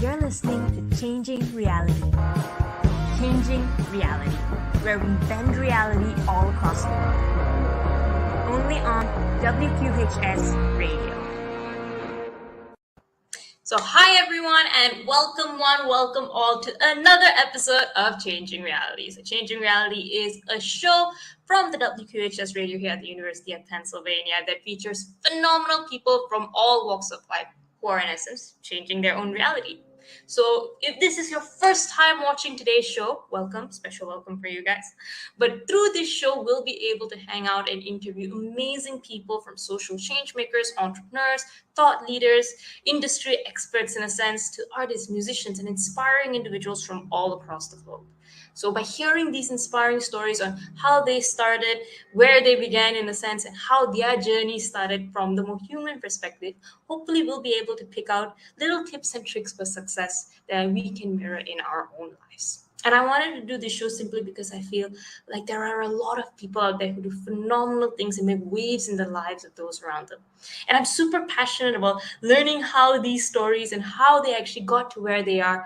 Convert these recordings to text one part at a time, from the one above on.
You're listening to Changing Reality. Changing Reality, where we bend reality all across the world. Only on WQHS Radio. So hi everyone and welcome all to another episode of Changing Reality. So Changing Reality is a show from the WQHS Radio here at the University of Pennsylvania that features phenomenal people from all walks of life who are in essence changing their own reality. So if this is your first time watching today's show, welcome, special welcome for you guys. But through this show, we'll be able to hang out and interview amazing people from social change makers, entrepreneurs, thought leaders, industry experts in a sense, to artists, musicians, and inspiring individuals from all across the globe. So by hearing these inspiring stories on how they started, where they began in a sense, and how their journey started from the more human perspective, hopefully we'll be able to pick out little tips and tricks for success that we can mirror in our own lives. And I wanted to do this show simply because I feel like there are a lot of people out there who do phenomenal things and make waves in the lives of those around them. And I'm super passionate about learning how these stories and how they actually got to where they are,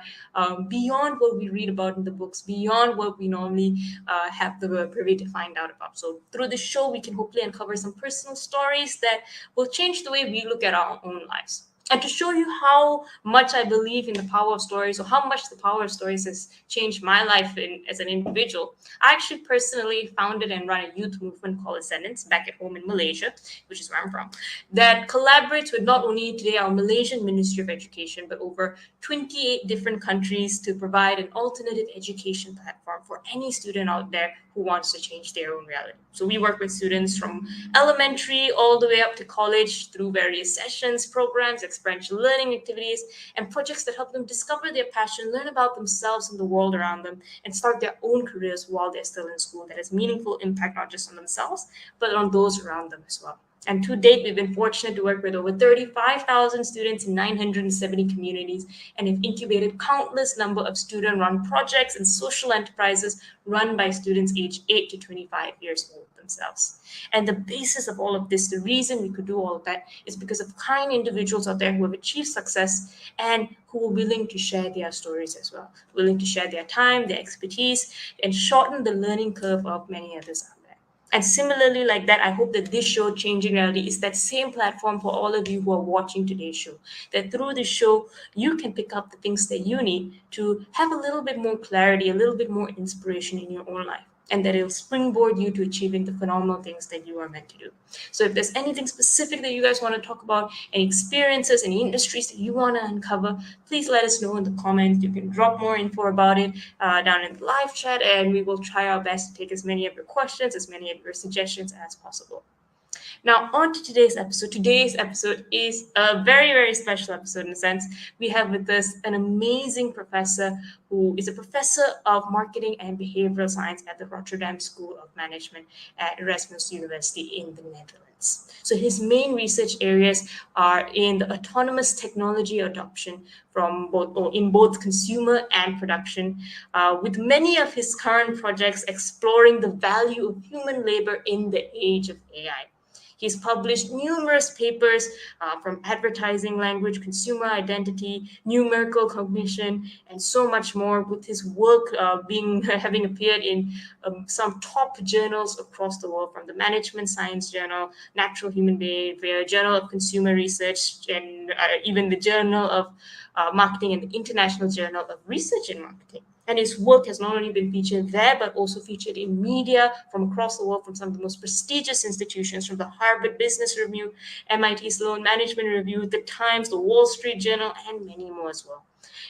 beyond what we read about in the books, beyond what we normally have the privy to find out about. So through this show, we can hopefully uncover some personal stories that will change the way we look at our own lives. And to show you how much I believe in the power of stories, or how much the power of stories has changed my life as an individual, I actually personally founded and run a youth movement called Ascendance back at home in Malaysia, which is where I'm from, that collaborates with not only today our Malaysian Ministry of Education, but over 28 different countries to provide an alternative education platform for any student out there who wants to change their own reality. So we work with students from elementary all the way up to college through various sessions, programs, experiential learning activities, and projects that help them discover their passion, learn about themselves and the world around them, and start their own careers while they're still in school that has meaningful impact not just on themselves, but on those around them as well. And to date, we've been fortunate to work with over 35,000 students in 970 communities and have incubated countless number of student-run projects and social enterprises run by students aged 8 to 25 years old themselves. And the basis of all of this, the reason we could do all of that, is because of kind individuals out there who have achieved success and who are willing to share their stories as well, willing to share their time, their expertise, and shorten the learning curve of many others out there. And similarly, like that, I hope that this show, Changing Reality, is that same platform for all of you who are watching today's show. That through this show, you can pick up the things that you need to have a little bit more clarity, a little bit more inspiration in your own life. And that it'll springboard you to achieving the phenomenal things that you are meant to do. So if there's anything specific that you guys want to talk about, any experiences, any industries that you want to uncover, please let us know in the comments. You can drop more info about it down in the live chat, and we will try our best to take as many of your questions, as many of your suggestions as possible. Now, on to today's episode. Today's episode is a very, very special episode in a sense. We have with us an amazing professor who is a professor of marketing and behavioral science at the Rotterdam School of Management at Erasmus University in the Netherlands. So his main research areas are in the autonomous technology adoption in both consumer and production, with many of his current projects exploring the value of human labor in the age of AI. He's published numerous papers from advertising language, consumer identity, numerical cognition, and so much more, with his work having appeared in some top journals across the world, from the Management Science Journal, Natural Human Behavior, Journal of Consumer Research, and even the Journal of Marketing and the International Journal of Research in Marketing. And his work has not only been featured there, but also featured in media from across the world, from some of the most prestigious institutions, from the Harvard Business Review, MIT Sloan Management Review, The Times, the Wall Street Journal, and many more as well.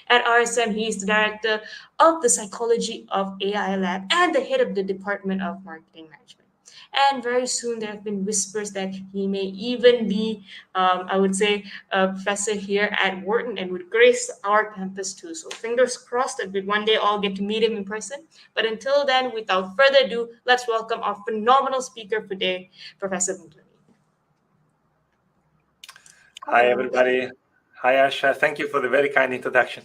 At RSM, he is the director of the Psychology of AI Lab and the head of the Department of Marketing Management. And very soon there have been whispers that he may even be, I would say, a professor here at Wharton and would grace our campus too. So fingers crossed that we'd one day all get to meet him in person. But until then, without further ado, let's welcome our phenomenal speaker for today, Professor Puntoni. Hi, everybody. Hi, Asha. Thank you for the very kind introduction.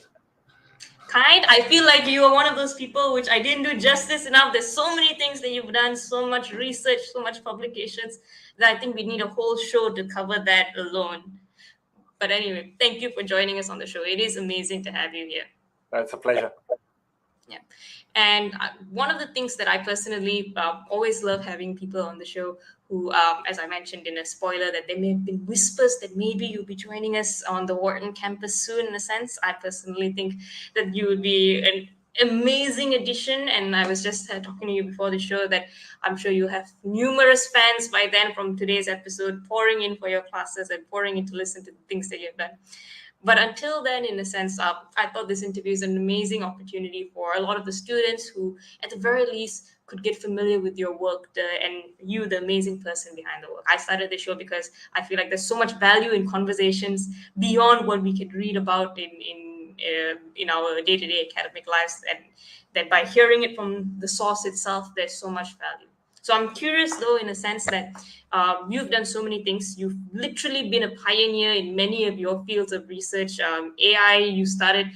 Kind? I feel like you are one of those people which I didn't do justice enough. There's so many things that you've done, so much research, so much publications, that I think we need a whole show to cover that alone. But anyway, thank you for joining us on the show. It is amazing to have you here. It's a pleasure. Yeah. And one of the things that I personally always love having people on the show who, as I mentioned in a spoiler, that there may have been whispers that maybe you'll be joining us on the Wharton campus soon, in a sense. I personally think that you would be an amazing addition. And I was just talking to you before the show that I'm sure you have numerous fans by then from today's episode pouring in for your classes and pouring in to listen to the things that you've done. But until then, in a sense, I thought this interview is an amazing opportunity for a lot of the students who, at the very least, could get familiar with your work and you, the amazing person behind the work. I started the show because I feel like there's so much value in conversations beyond what we could read about in our day-to-day academic lives, and that by hearing it from the source itself, there's so much value. So I'm curious, though, in a sense that you've done so many things. You've literally been a pioneer in many of your fields of research. AI, you started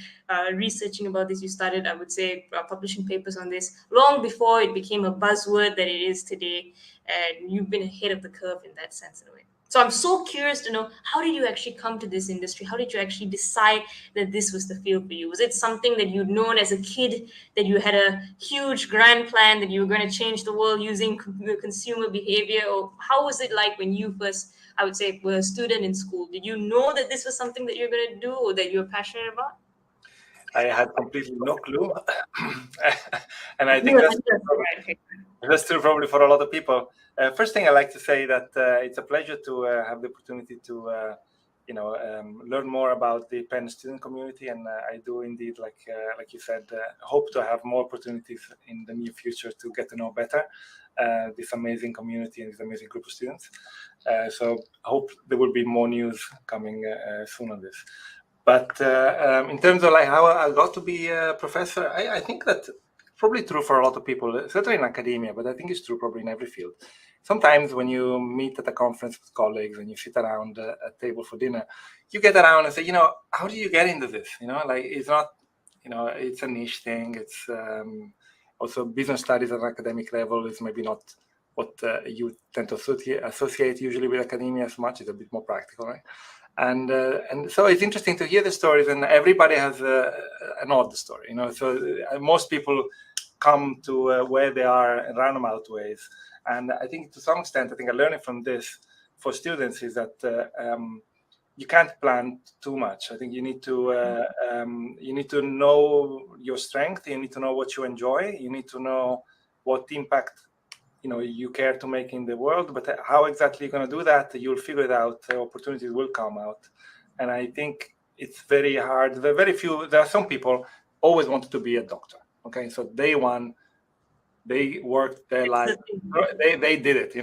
researching about this. You started, I would say, publishing papers on this long before it became a buzzword that it is today. And you've been ahead of the curve in that sense, in a way. So I'm so curious to know, how did you actually come to this industry? How did you actually decide that this was the field for you? Was it something that you'd known as a kid, that you had a huge grand plan that you were going to change the world using consumer behavior? Or how was it like when you first, I would say, were a student in school? Did you know that this was something that you're going to do or that you were passionate about? I had completely no clue. And I think that's true probably for a lot of people. First thing I like to say that it's a pleasure to have the opportunity to learn more about the Penn student community, and I do indeed, like you said, hope to have more opportunities in the near future to get to know better this amazing community and this amazing group of students. So I hope there will be more news coming soon on this. But in terms of like how I got to be a professor, I think that probably true for a lot of people, certainly in academia, but I think it's true probably in every field. Sometimes when you meet at a conference with colleagues and you sit around a table for dinner, you get around and say, how did you get into this? Like it's not, it's a niche thing. It's also business studies at an academic level is maybe not what you tend to associate usually with academia as much. It's a bit more practical, right? And so it's interesting to hear the stories, and everybody has an odd story, So most people come to where they are in roundabout ways, and I think to some extent, I learning from this for students is that you can't plan too much. I think you need to know your strength. You need to know what you enjoy. You need to know what impact you care to make in the world, but how exactly you're going to do that, you'll figure it out. Opportunities will come out, and I think it's very hard. There are some people always wanted to be a doctor. Okay, so day one, they worked their life. They did it.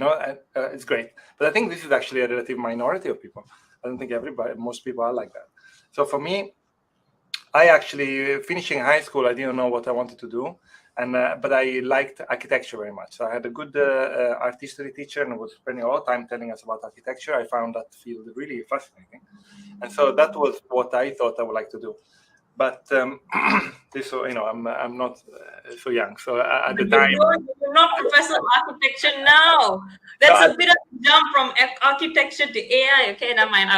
It's great. But I think this is actually a relative minority of people. I don't think most people are like that. So for me, I actually, finishing high school, I didn't know what I wanted to do. But I liked architecture very much. So I had a good art history teacher and was spending a lot of time telling us about architecture. I found that field really fascinating. And so that was what I thought I would like to do. But I'm not so young. So at the time, you're not professor of architecture now. That's a bit of a jump from architecture to AI. Okay, never mind.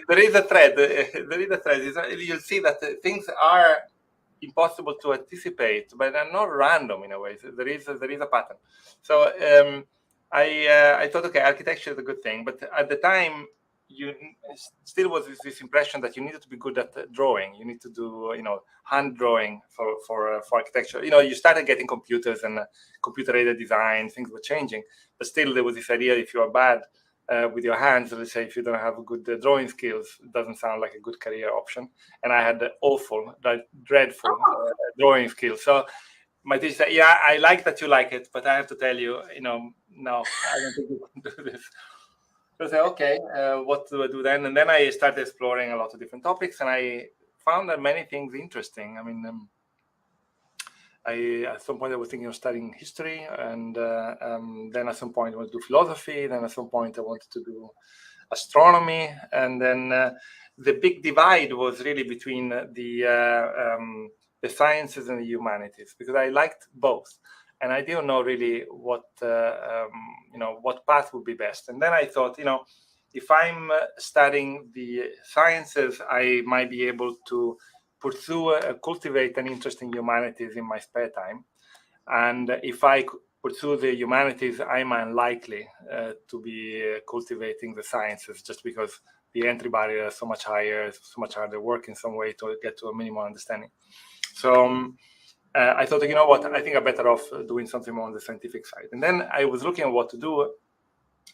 There is a thread. There is a thread. You'll see that things are impossible to anticipate, but they're not random in a way. So there is a pattern. So I thought, okay, architecture is a good thing, but at the time, you still was this impression that you needed to be good at drawing. You need to do, hand drawing for architecture. You started getting computers and computer-aided design. Things were changing, but still there was this idea if you are bad with your hands, let's say, if you don't have good drawing skills, it doesn't sound like a good career option. And I had awful, dreadful drawing skills. So my teacher said, "Yeah, I like that you like it, but I have to tell you, no, I don't think you can do this." So I said, "Okay, what do I do then?" And then I started exploring a lot of different topics, and I found that many things interesting. I mean, at some point I was thinking of studying history, and then at some point I wanted to do philosophy. Then at some point I wanted to do astronomy, and then the big divide was really between the sciences and the humanities, because I liked both, and I didn't know really what path would be best. And then I thought, if I'm studying the sciences, I might be able to pursue, cultivate an interest in humanities in my spare time. And if I pursue the humanities, I'm unlikely to be cultivating the sciences, just because the entry barrier is so much higher, so much harder work in some way to get to a minimal understanding. So I thought, you know what, I think I'm better off doing something more on the scientific side. And then I was looking at what to do,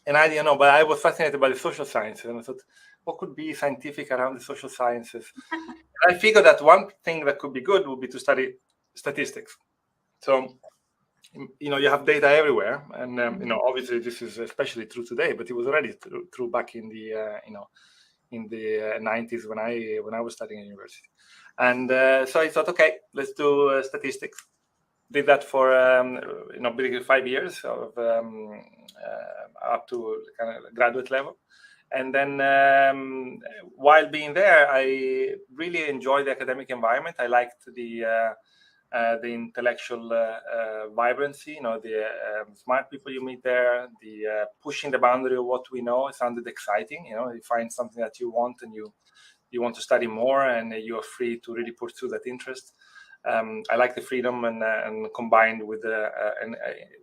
and I didn't know, but I was fascinated by the social sciences, and I thought, what could be scientific around the social sciences? And I figured that one thing that could be good would be to study statistics. So, you know, you have data everywhere, and you know, obviously this is especially true today, but it was already true back in the in the 90s when I was studying at university. And so I thought, okay, let's do statistics. Did that for basically 5 years of up to kind of graduate level. And then while being there, I really enjoyed the academic environment. I liked the intellectual vibrancy, you know, the smart people you meet there, the pushing the boundary of what we know. It sounded exciting. You know, you find something that you want and you want to study more, and you are free to really pursue that interest. I like the freedom and combined with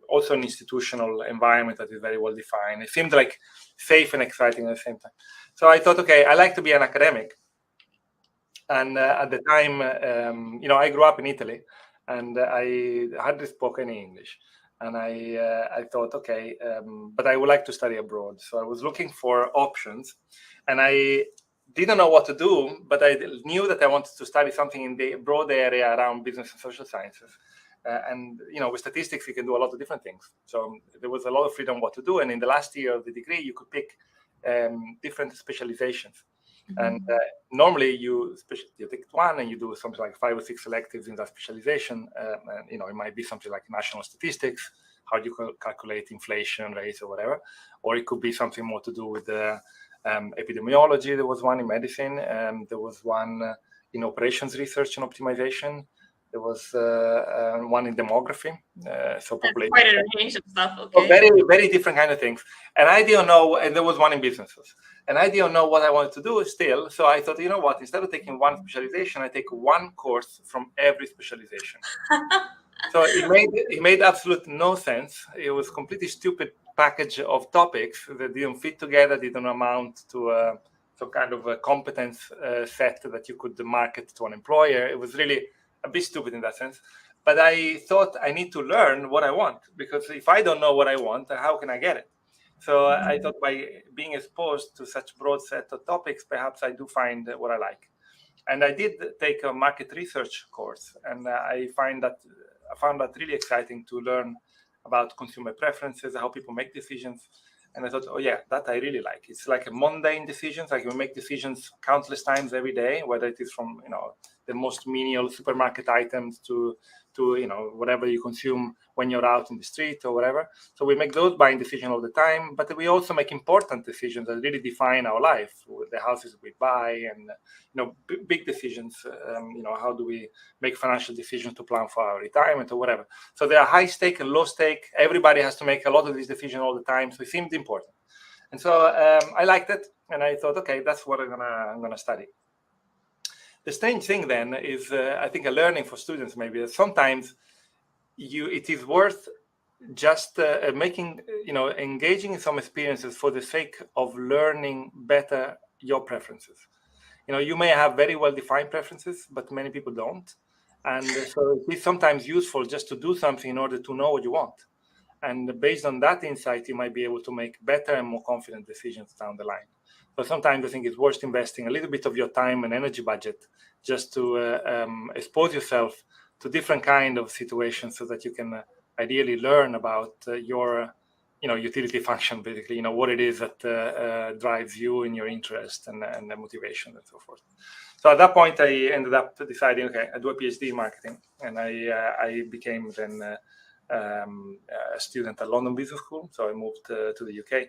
also an institutional environment that is very well defined. It seemed like safe and exciting at the same time. So I thought, okay, I like to be an academic. And at the time, I grew up in Italy, and I hardly spoke any English. And I thought, okay, but I would like to study abroad. So I was looking for options, and I didn't know what to do, but I knew that I wanted to study something in the broad area around business and social sciences. And, you know, with statistics, you can do a lot of different things. So there was a lot of freedom what to do. And in the last year of the degree, you could pick different specializations. And normally you take one and you do something like 5 or 6 electives in that specialization. And, you know, it might be something like national statistics, how do you calculate inflation rates or whatever. Or it could be something more to do with epidemiology. There was one in medicine. There was one in operations research and optimization. There was one in demography. So population. Quite a range of stuff. Okay. So very, very different kind of things. And I didn't know, and there was one in businesses. And I didn't know what I wanted to do still. So I thought, you know what, instead of taking one specialization, I take one course from every specialization. So it made absolute no sense. It was completely stupid package of topics that didn't fit together, didn't amount to some kind of a competence set that you could market to an employer. It was really a bit stupid in that sense. But I thought I need to learn what I want, because if I don't know what I want, how can I get it? So I thought by being exposed to such broad set of topics, perhaps I do find what I like. And I did take a market research course, and I found that really exciting to learn about consumer preferences, how people make decisions. And I thought, oh yeah, that I really like. It's like a mundane decisions. Like you make decisions countless times every day, whether it is from, you know, the most menial supermarket items to you know, whatever you consume when you're out in the street or whatever. So we make those buying decisions all the time, but we also make important decisions that really define our life, with the houses we buy, and, you know, big decisions. You know, how do we make financial decisions to plan for our retirement or whatever. So there are high stake and low stake. Everybody has to make a lot of these decisions all the time. So it seemed important. And so I liked it, and I thought, okay, that's what I'm gonna study. The strange thing then is, I think, a learning for students maybe, that sometimes it is worth just engaging in some experiences for the sake of learning better your preferences. You know, you may have very well-defined preferences, but many people don't. And so it's sometimes useful just to do something in order to know what you want. And based on that insight, you might be able to make better and more confident decisions down the line. So sometimes I think it's worth investing a little bit of your time and energy budget just to expose yourself to different kind of situations, so that you can ideally learn about your, you know, utility function, basically, you know, what it is that drives you in your interest and the motivation and so forth. So at that point, I ended up deciding, okay, I do a PhD in marketing, and I became then a student at London Business School. So I moved to the UK.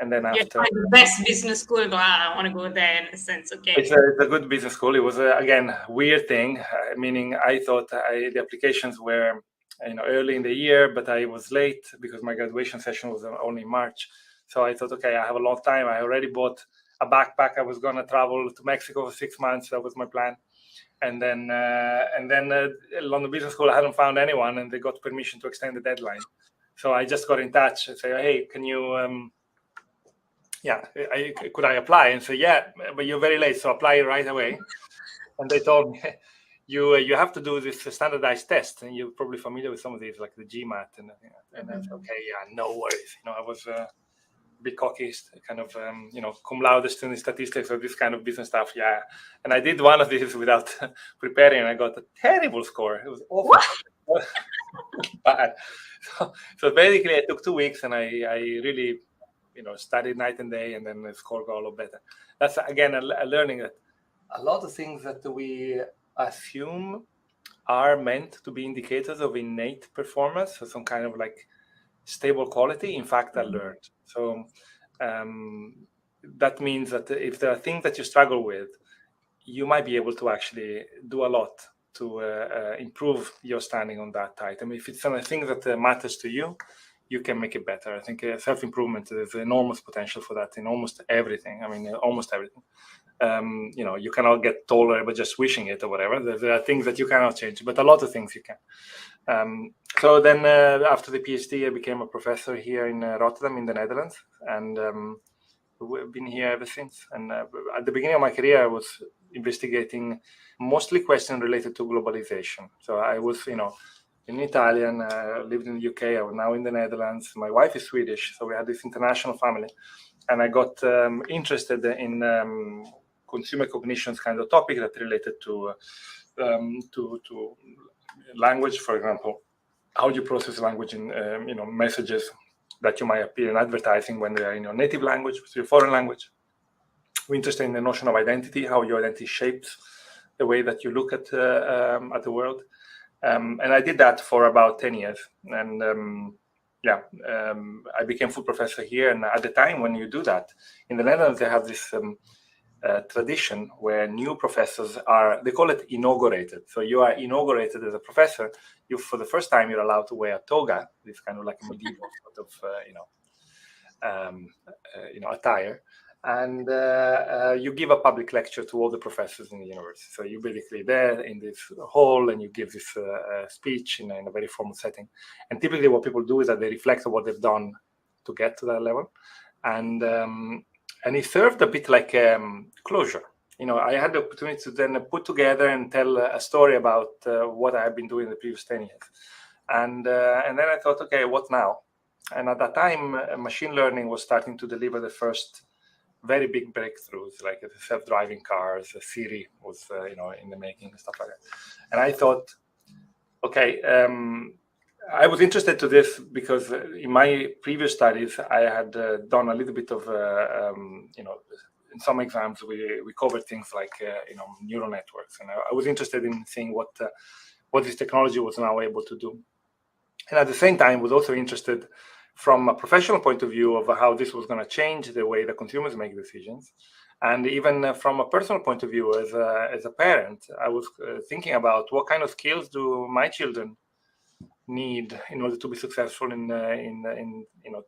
And then after, the best business school, but I want to go there in a sense. Okay, it's a good business school. It was again weird thing, meaning I thought the applications were, you know, early in the year, but I was late because my graduation session was only in March. So I thought, okay, I have a long time. I already bought a backpack. I was going to travel to Mexico for 6 months. That was my plan. And then London Business School, I hadn't found anyone, and they got permission to extend the deadline. So I just got in touch and say, hey, can you, could I apply? And say, yeah, but you're very late, so apply right away. And they told me, you have to do this standardized test, and you're probably familiar with some of these, like the GMAT and everything. And I said, okay, yeah, no worries. I was a bit cocky, kind of, cum laude student in statistics or this kind of business stuff. Yeah. And I did one of these without preparing, and I got a terrible score. It was awful. Bad. So basically, I took 2 weeks, and I really, studied night and day, and then the score got a lot better. That's, again, a learning that a lot of things that we assume are meant to be indicators of innate performance, so some kind of like stable quality, in fact, are learned. So that means that if there are things that you struggle with, you might be able to actually do a lot to improve your standing on that item. If it's something that matters to you, you can make it better. I think self-improvement, there's enormous potential for that in almost everything. I mean, almost everything. You cannot get taller by just wishing it or whatever. There are things that you cannot change, but a lot of things you can. So then after the PhD, I became a professor here in Rotterdam in the Netherlands, and we've been here ever since. And at the beginning of my career, I was investigating mostly questions related to globalization. So I was, in Italian, lived in the UK, I was now in the Netherlands. My wife is Swedish, so we had this international family. And I got interested in consumer cognitions kind of topic that related to language, for example. How do you process language in messages that you might appear in advertising when they are in your native language, with your foreign language? We're interested in the notion of identity, how your identity shapes the way that you look at the world. And I did that for about 10 years. And I became full professor here. And at the time when you do that, in the Netherlands, they have this tradition where new professors they call it inaugurated. So you are inaugurated as a professor. For the first time, you're allowed to wear a toga, this kind of like a medieval sort of, attire. And you give a public lecture to all the professors in the university. So you're basically there in this hall, and you give this speech in a very formal setting. And typically what people do is that they reflect on what they've done to get to that level. And it served a bit like closure. I had the opportunity to then put together and tell a story about what I had been doing the previous 10 years. And then I thought, okay, what now? And at that time, machine learning was starting to deliver the first very big breakthroughs, like self-driving cars. Siri was, in the making and stuff like that. And I thought, okay, I was interested to this because in my previous studies, I had done a little bit of, in some exams, we covered things like, neural networks. And I was interested in seeing what this technology was now able to do. And at the same time, was also interested from a professional point of view of how this was going to change the way the consumers make decisions. And even from a personal point of view, as a parent, I was thinking about what kind of skills do my children need in order to be successful in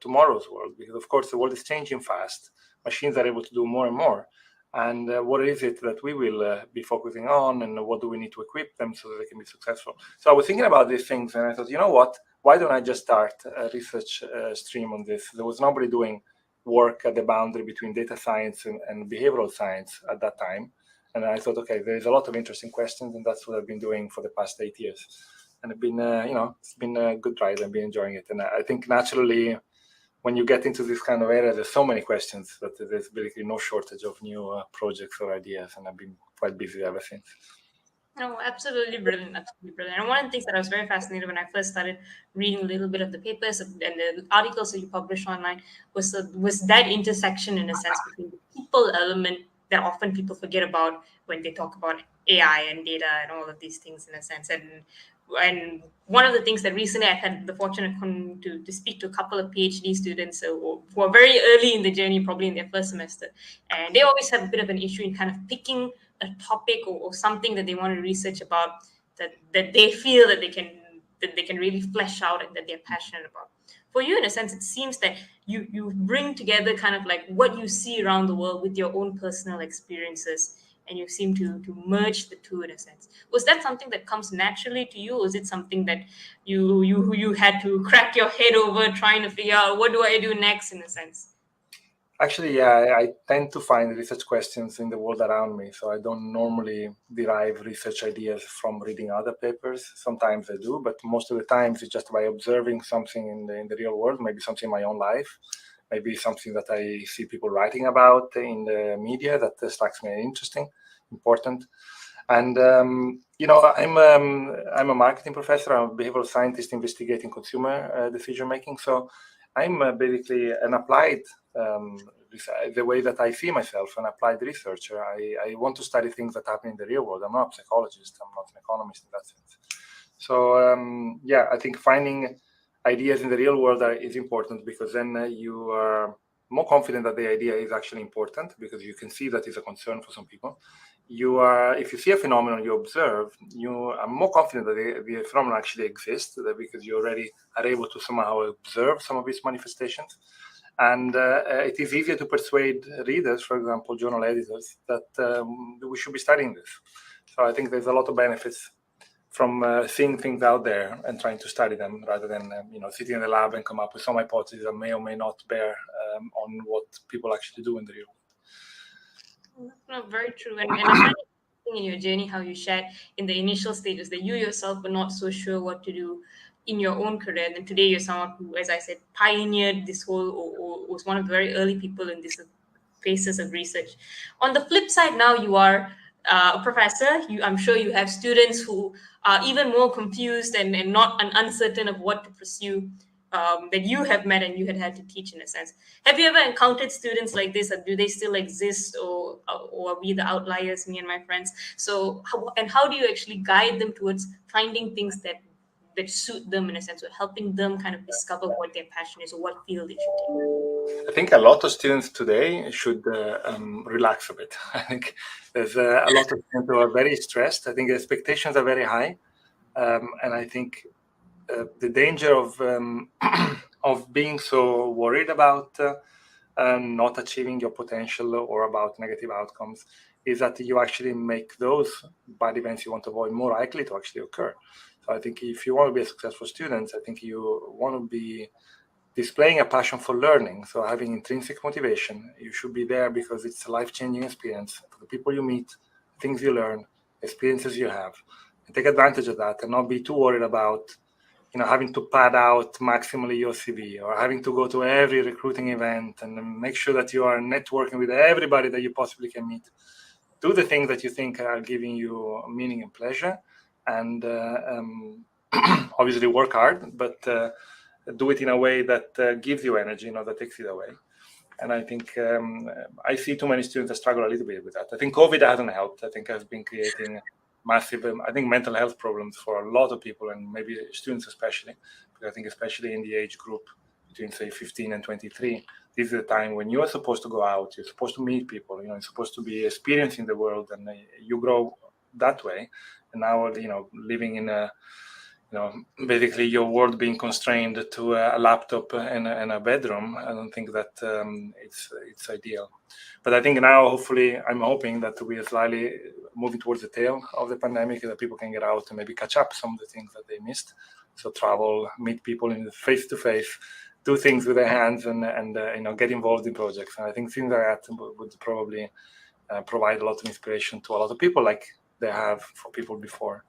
tomorrow's world, because of course the world is changing fast. Machines are able to do more and more, and what is it that we will be focusing on, and what do we need to equip them so that they can be successful? So I was thinking about these things, and I thought, you know what, why don't I just start a research stream on this? There was nobody doing work at the boundary between data science and behavioral science at that time, and I thought, okay, there's a lot of interesting questions, and that's what I've been doing for the past 8 years. And it's been, it's been a good ride. I've been enjoying it. And I think naturally, when you get into this kind of area, there's so many questions that there's basically no shortage of new projects or ideas. And I've been quite busy ever since. No, absolutely brilliant, absolutely brilliant. And one of the things that I was very fascinated when I first started reading a little bit of the papers and the articles that you publish online was that intersection, in a sense, between the people element that often people forget about when they talk about AI and data and all of these things, in a sense. And one of the things that recently I've had the fortune to speak to a couple of PhD students who are very early in the journey, probably in their first semester, and they always have a bit of an issue in kind of picking a topic or something that they want to research about that they feel that they can really flesh out and that they're passionate about. for you, in a sense, it seems that you bring together kind of like what you see around the world with your own personal experiences, and you seem to merge the two in a sense. Was that something that comes naturally to you, or is it something that you had to crack your head over trying to figure out what do I do next, in a sense? Actually, yeah, I tend to find research questions in the world around me. So I don't normally derive research ideas from reading other papers. Sometimes I do, but most of the times it's just by observing something in the real world, maybe something in my own life, maybe something that I see people writing about in the media that strikes me interesting, important. And I'm a marketing professor. I'm a behavioral scientist investigating consumer decision making. So I'm basically an applied, the way that I see myself, an applied researcher. I want to study things that happen in the real world. I'm not a psychologist. I'm not an economist in that sense. So I think finding ideas in the real world is important, because then you are more confident that the idea is actually important, because you can see that it's a concern for some people. If you see a phenomenon you observe, you are more confident that the phenomenon actually exists, because you already are able to somehow observe some of its manifestations. And it is easier to persuade readers, for example, journal editors, that we should be studying this. So I think there's a lot of benefits from seeing things out there and trying to study them, rather than sitting in the lab and come up with some hypotheses that may or may not bear on what people actually do in the real world. No, very true. And I find it interesting in your journey how you shared in the initial stages that you yourself were not so sure what to do in your own career. And then today you're someone who, as I said, pioneered this whole, or was one of the very early people in this phases of research. On the flip side, now you are a professor. I'm sure you have students who are even more confused and not uncertain of what to pursue, that you have met and you had to teach, in a sense. Have you ever encountered students like this, or do they still exist, or are we the outliers, me and my friends? So how do you actually guide them towards finding things that suit them, in a sense, or helping them kind of discover what their passion is or what field they should take? I think a lot of students today should relax a bit. I think there's a lot of students who are very stressed. I think the expectations are very high, and I think the danger of being so worried about not achieving your potential, or about negative outcomes, is that you actually make those bad events you want to avoid more likely to actually occur. So I think if you want to be a successful student, I think you want to be displaying a passion for learning. So having intrinsic motivation, you should be there because it's a life-changing experience for the people you meet, things you learn, experiences you have, and take advantage of that, and not be too worried about having to pad out maximally your CV, or having to go to every recruiting event and make sure that you are networking with everybody that you possibly can meet. Do the things that you think are giving you meaning and pleasure, and obviously work hard, but do it in a way that gives you energy, not that takes it away. And I think I see too many students that struggle a little bit with that. I think COVID hasn't helped. I think has been creating massive, mental health problems for a lot of people, and maybe students especially, because I think especially in the age group between, say, 15 and 23, this is the time when you are supposed to go out, you're supposed to meet people, you're supposed to be experiencing the world, and you grow that way. And now, living in a, basically your world being constrained to a laptop and a bedroom, I don't think that it's ideal. But I think now, hopefully, I'm hoping that we are slightly moving towards the tail of the pandemic, that people can get out and maybe catch up some of the things that they missed. So travel, meet people in face to face, do things with their hands, and get involved in projects. And I think things like that would probably provide a lot of inspiration to a lot of people, like they have for people before.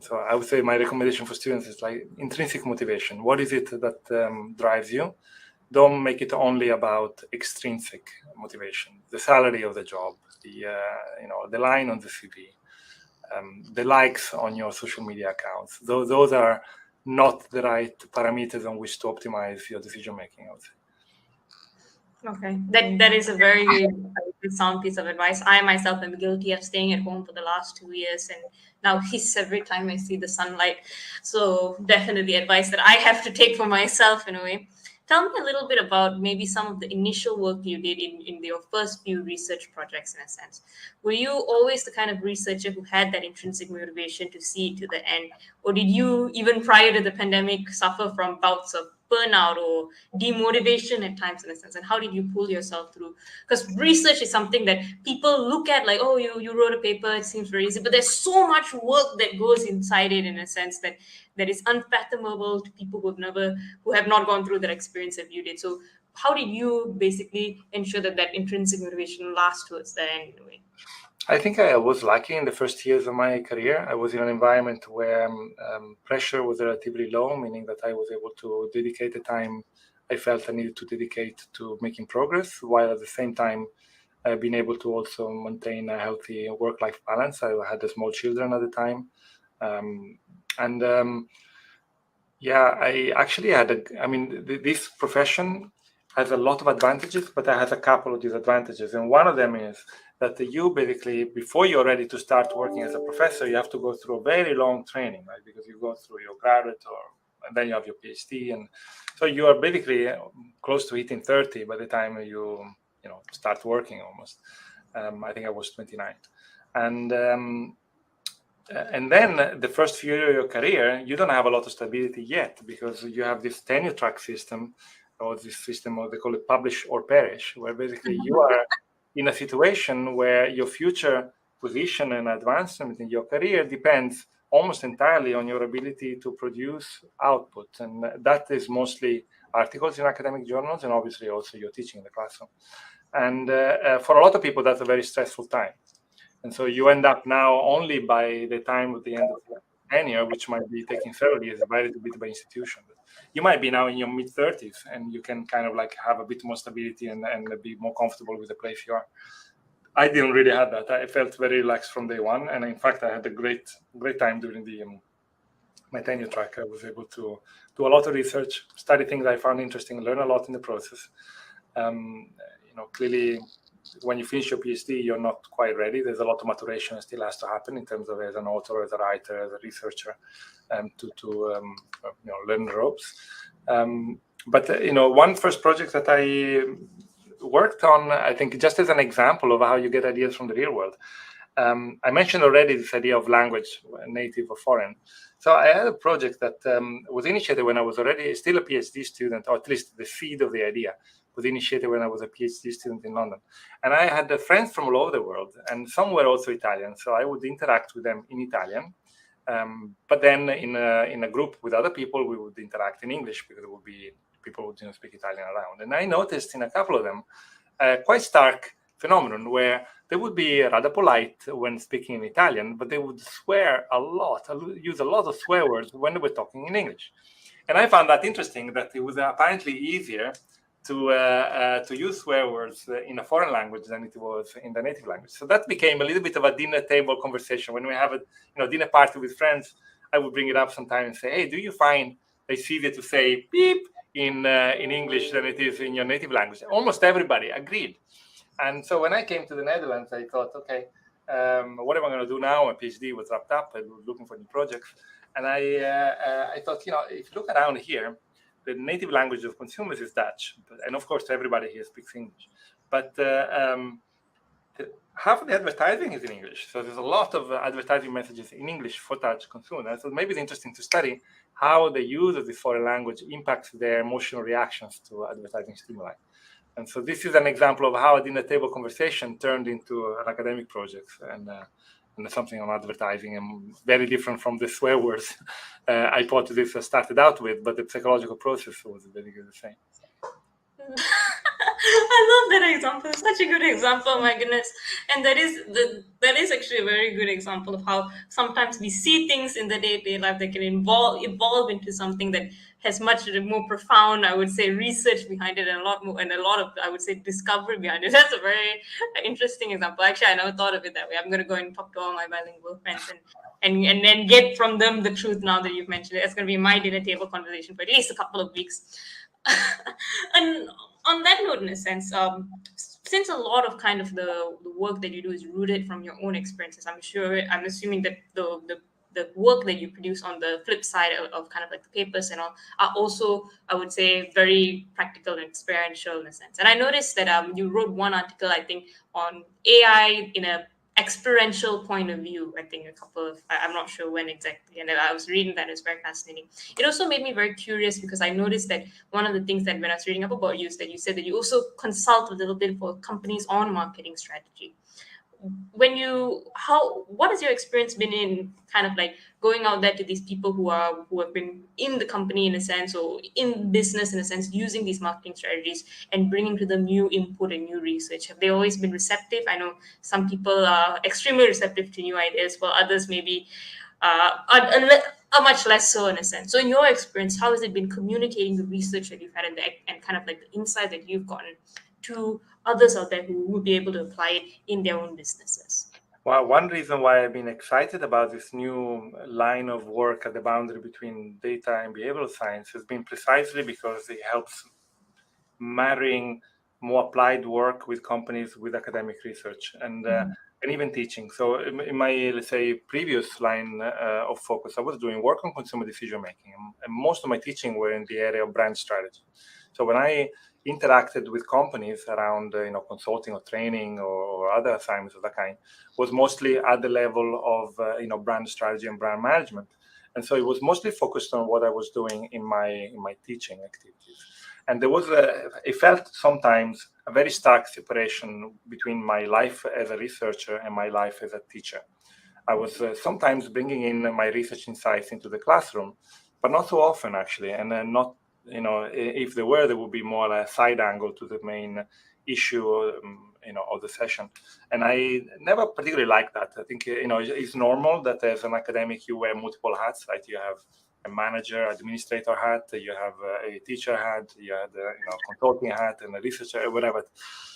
So I would say my recommendation for students is like intrinsic motivation. What is it that drives you? Don't make it only about extrinsic motivation. The salary of the job, the line on the CV, the likes on your social media accounts. Those are not the right parameters on which to optimize your decision making, I would say. Okay, that is a very sound piece of advice. I myself am guilty of staying at home for the last 2 years, and now hiss every time I see the sunlight. So definitely advice that I have to take for myself in a way. Tell me a little bit about maybe some of the initial work you did in your first few research projects, in a sense. Were you always the kind of researcher who had that intrinsic motivation to see it to the end? Or did you, even prior to the pandemic, suffer from bouts of burnout or demotivation at times in a sense, and how did you pull yourself through? Because research is something that people look at like, oh, you wrote a paper, it seems very easy, but there's so much work that goes inside it in a sense that is unfathomable to people who have not gone through that experience that you did. So how did you basically ensure that intrinsic motivation lasts towards the end in a way? I think I was lucky in the first years of my career. I was in an environment where pressure was relatively low, meaning that I was able to dedicate the time I felt I needed to dedicate to making progress, while at the same time being able to also maintain a healthy work-life balance. I had small children at the time. I actually had this profession has a lot of advantages, but it has a couple of disadvantages. And one of them is that you basically, before you're ready to start working as a professor, you have to go through a very long training, right? Because you go through your graduate and then you have your PhD. And so you are basically close to hitting 30 by the time you start working almost. I think I was 29. And then the first few years of your career, you don't have a lot of stability yet because you have this tenure track system, or this system, or they call it publish or perish, where basically you are in a situation where your future position and advancement in your career depends almost entirely on your ability to produce output. And that is mostly articles in academic journals, and obviously also your teaching in the classroom. And for a lot of people, that's a very stressful time. And so you end up now only by the time of the end of the tenure, which might be taking several years, divided a bit by institution. But you might be now in your mid-30s, and you can kind of like have a bit more stability and be more comfortable with the place you are. I didn't really have that. I felt very relaxed from day one, and in fact, I had a great time during my tenure track. I was able to do a lot of research, study things I found interesting, learn a lot in the process. Clearly, when you finish your PhD, you're not quite ready. There's a lot of maturation that still has to happen in terms of as an author, as a writer, as a researcher, to learn the ropes. But one first project that I worked on, I think, just as an example of how you get ideas from the real world. I mentioned already this idea of language, native or foreign. So I had a project that was initiated when I was already still a PhD student, or at least the seed of the idea was initiated when I was a PhD student in London. And I had friends from all over the world, and some were also Italian. So I would interact with them in Italian. But then in a group with other people, we would interact in English because it would be people who didn't speak Italian around. And I noticed in a couple of them quite stark phenomenon where they would be rather polite when speaking in Italian, but they would swear a lot, use a lot of swear words when they were talking in English. And I found that interesting, that it was apparently easier to use swear words in a foreign language than it was in the native language. So that became a little bit of a dinner table conversation. When we have a dinner party with friends, I would bring it up sometime and say, hey, do you find it's easier to say beep in English than it is in your native language? Almost everybody agreed. And so when I came to the Netherlands, I thought, okay, what am I going to do now? My PhD was wrapped up. I was looking for new projects. And I thought, if you look around here, the native language of consumers is Dutch. And of course, everybody here speaks English. But half of the advertising is in English. So there's a lot of advertising messages in English for Dutch consumers. So maybe it's interesting to study how the use of this foreign language impacts their emotional reactions to advertising stimuli. And so this is an example of how a dinner table conversation turned into an academic project and something on advertising, and very different from the swear words hypothesis I started out with, but the psychological process was very good the same. I love that example. It's such a good example, my goodness. And that is actually a very good example of how sometimes we see things in the day-to-day life that can evolve into something that has much more profound, I would say, research behind it, and a lot of, I would say, discovery behind it. That's a very interesting example. Actually, I never thought of it that way. I'm going to go and talk to all my bilingual friends and then get from them the truth now that you've mentioned it. It's going to be my dinner table conversation for at least a couple of weeks. And on that note, in a sense, since a lot of kind of the work that you do is rooted from your own experiences, I'm assuming that the work that you produce on the flip side of kind of like the papers and all are also, I would say, very practical and experiential in a sense. And I noticed that you wrote one article, I think, on AI in a experiential point of view. I think I'm not sure when exactly, and I was reading that. It's very fascinating. It also made me very curious because I noticed that one of the things that when I was reading up about you is that you said that you also consult a little bit for companies on marketing strategy. What has your experience been in kind of like going out there to these people who have been in the company in a sense, or in business in a sense, using these marketing strategies and bringing to them new input and new research? Have they always been receptive? I know some people are extremely receptive to new ideas, while others maybe are much less so in a sense. So in your experience, how has it been communicating the research that you've had and kind of like the insight that you've gotten to others out there who would be able to apply it in their own businesses? Well, one reason why I've been excited about this new line of work at the boundary between data and behavioral science has been precisely because it helps marrying more applied work with companies with academic research and even teaching. So in my, let's say, previous line of focus, I was doing work on consumer decision making, and most of my teaching were in the area of brand strategy. So when I interacted with companies around consulting or training or other assignments of that kind, was mostly at the level of brand strategy and brand management. And so it was mostly focused on what I was doing in my teaching activities. And there was it felt sometimes a very stark separation between my life as a researcher and my life as a teacher. I was sometimes bringing in my research insights into the classroom, but not so often actually. And then not, if there would be more a side angle to the main issue, of the session. And I never particularly liked that. I think, it's normal that as an academic, you wear multiple hats, right? You have a manager, administrator hat, you have a teacher hat, you have a consulting hat, and a researcher, whatever.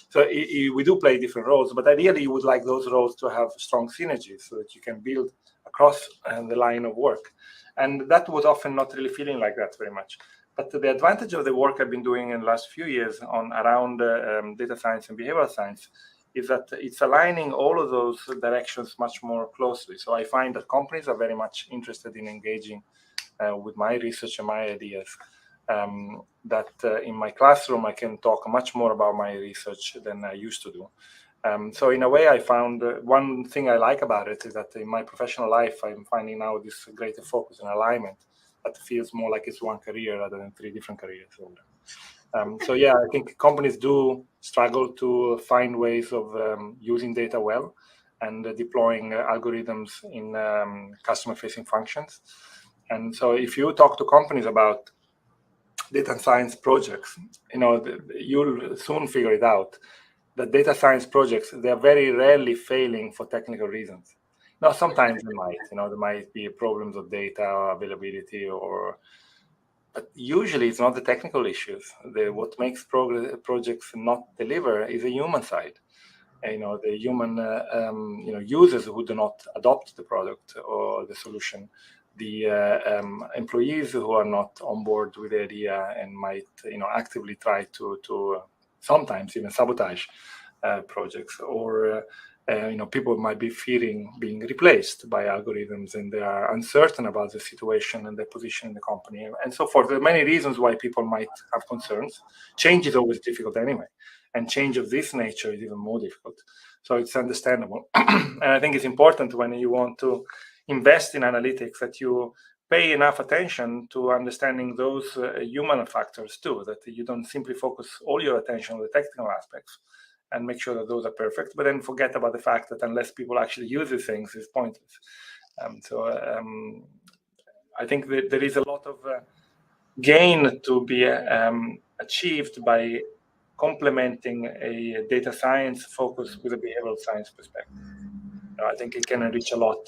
So we do play different roles, but ideally you would like those roles to have strong synergies so that you can build across the line of work. And that was often not really feeling like that very much. But the advantage of the work I've been doing in the last few years around data science and behavioral science is that it's aligning all of those directions much more closely. So I find that companies are very much interested in engaging with my research and my ideas. In my classroom, I can talk much more about my research than I used to do. So in a way, I found one thing I like about it is that in my professional life, I'm finding now this greater focus and alignment that feels more like it's one career rather than three different careers. So yeah, I think companies do struggle to find ways of using data well and deploying algorithms in customer-facing functions. And so if you talk to companies about data science projects, you'll soon figure it out that data science projects, they're very rarely failing for technical reasons. Now, sometimes there might be problems of data availability, but usually it's not the technical issues. What makes projects not deliver is a human side. The human users who do not adopt the product or the solution, the employees who are not on board with the idea and might actively try to sometimes even sabotage projects, or people might be fearing being replaced by algorithms, and they are uncertain about the situation and their position in the company, and so forth. There are many reasons why people might have concerns. Change is always difficult anyway, and change of this nature is even more difficult. So it's understandable. And I think it's important when you want to invest in analytics that you pay enough attention to understanding those human factors too, that you don't simply focus all your attention on the technical aspects and make sure that those are perfect, but then forget about the fact that unless people actually use these things, it's pointless. I think that there is a lot of gain to be achieved by complementing a data science focus with a behavioral science perspective. I think it can enrich a lot,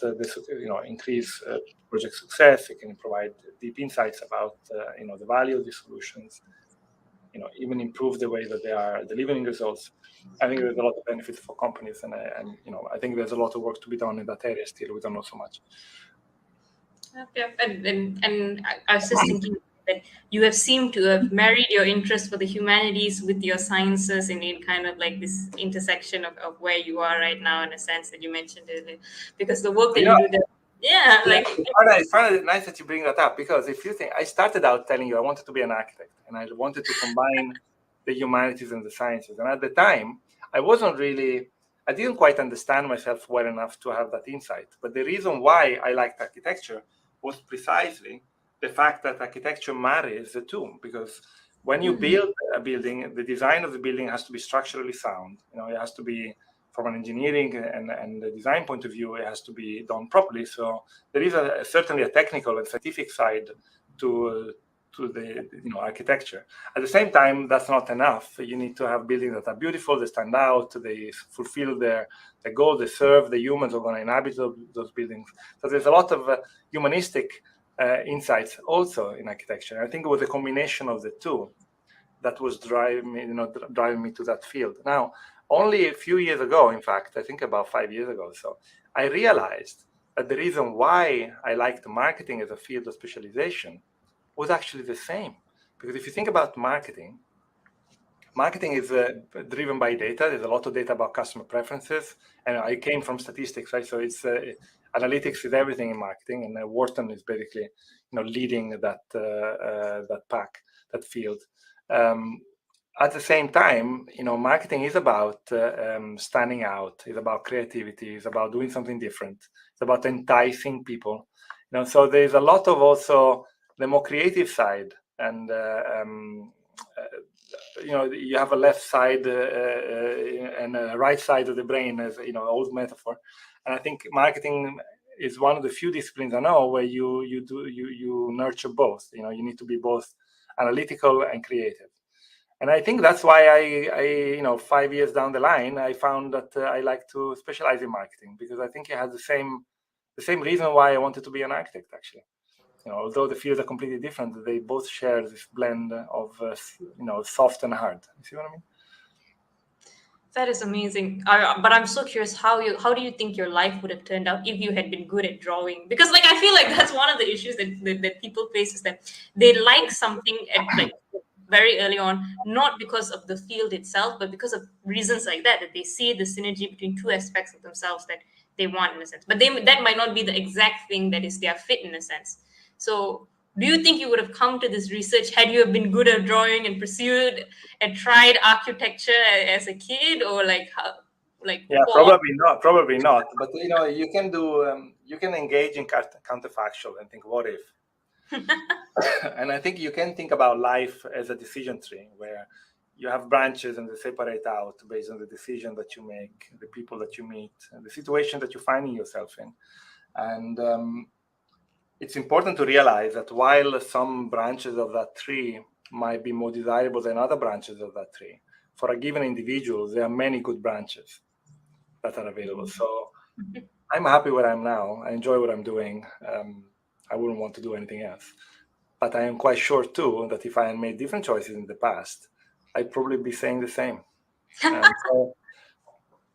increase project success. It can provide deep insights about the value of the solutions, even improve the way that they are delivering results. I think there's a lot of benefits for companies, and I think there's a lot of work to be done in that area still. We don't know so much. Yeah, and I was just thinking that you have seemed to have married your interest for the humanities with your sciences in kind of like this intersection of where you are right now, in a sense that you mentioned earlier, because the work that you do there. Yeah, like I find it nice that you bring that up, because if you think, I started out telling you I wanted to be an architect and I wanted to combine the humanities and the sciences, and at the time I wasn't really I didn't quite understand myself well enough to have that insight. But the reason why I liked architecture was precisely the fact that architecture marries the two, because when you build a building, the design of the building has to be structurally sound. It has to be, from an engineering and the design point of view, it has to be done properly. So there is certainly a technical and scientific side to the architecture. At the same time, that's not enough. You need to have buildings that are beautiful, they stand out, they fulfill their goal, they serve the humans who are going to inhabit those buildings. So there's a lot of humanistic insights also in architecture. I think it was a combination of the two that was driving me to that field. Now, only a few years ago, in fact, I think about 5 years ago, so I realized that the reason why I liked marketing as a field of specialization was actually the same. Because if you think about marketing is driven by data. There's a lot of data about customer preferences, and I came from statistics, right? So it's analytics is everything in marketing, and Wharton is basically leading that pack, that field. At the same time, marketing is about standing out. It's about creativity. It's about doing something different. It's about enticing people. So there's a lot of also the more creative side, and you have a left side and a right side of the brain, as old metaphor. And I think marketing is one of the few disciplines I know where you nurture both. You need to be both analytical and creative. And I think that's why I 5 years down the line, I found that I like to specialize in marketing, because I think it has the same reason why I wanted to be an architect, actually. Although the fields are completely different, they both share this blend of soft and hard. You see what I mean? That is amazing. But I'm so curious, how do you think your life would have turned out if you had been good at drawing? Because I feel like that's one of the issues that people face, is that they like something at very early on, not because of the field itself, but because of reasons like that they see the synergy between two aspects of themselves that they want, in a sense. But that might not be the exact thing that is their fit, in a sense. So do you think you would have come to this research had you have been good at drawing and pursued and tried architecture as a kid, or Yeah, probably not. But you can do you can engage in counterfactual and think, what if? And I think you can think about life as a decision tree, where you have branches and they separate out based on the decision that you make, the people that you meet, and the situation that you're finding yourself in. And it's important to realize that while some branches of that tree might be more desirable than other branches of that tree, for a given individual, there are many good branches that are available. So I'm happy where I'm now. I enjoy what I'm doing. I wouldn't want to do anything else. But I am quite sure, too, that if I had made different choices in the past, I'd probably be saying the same. So,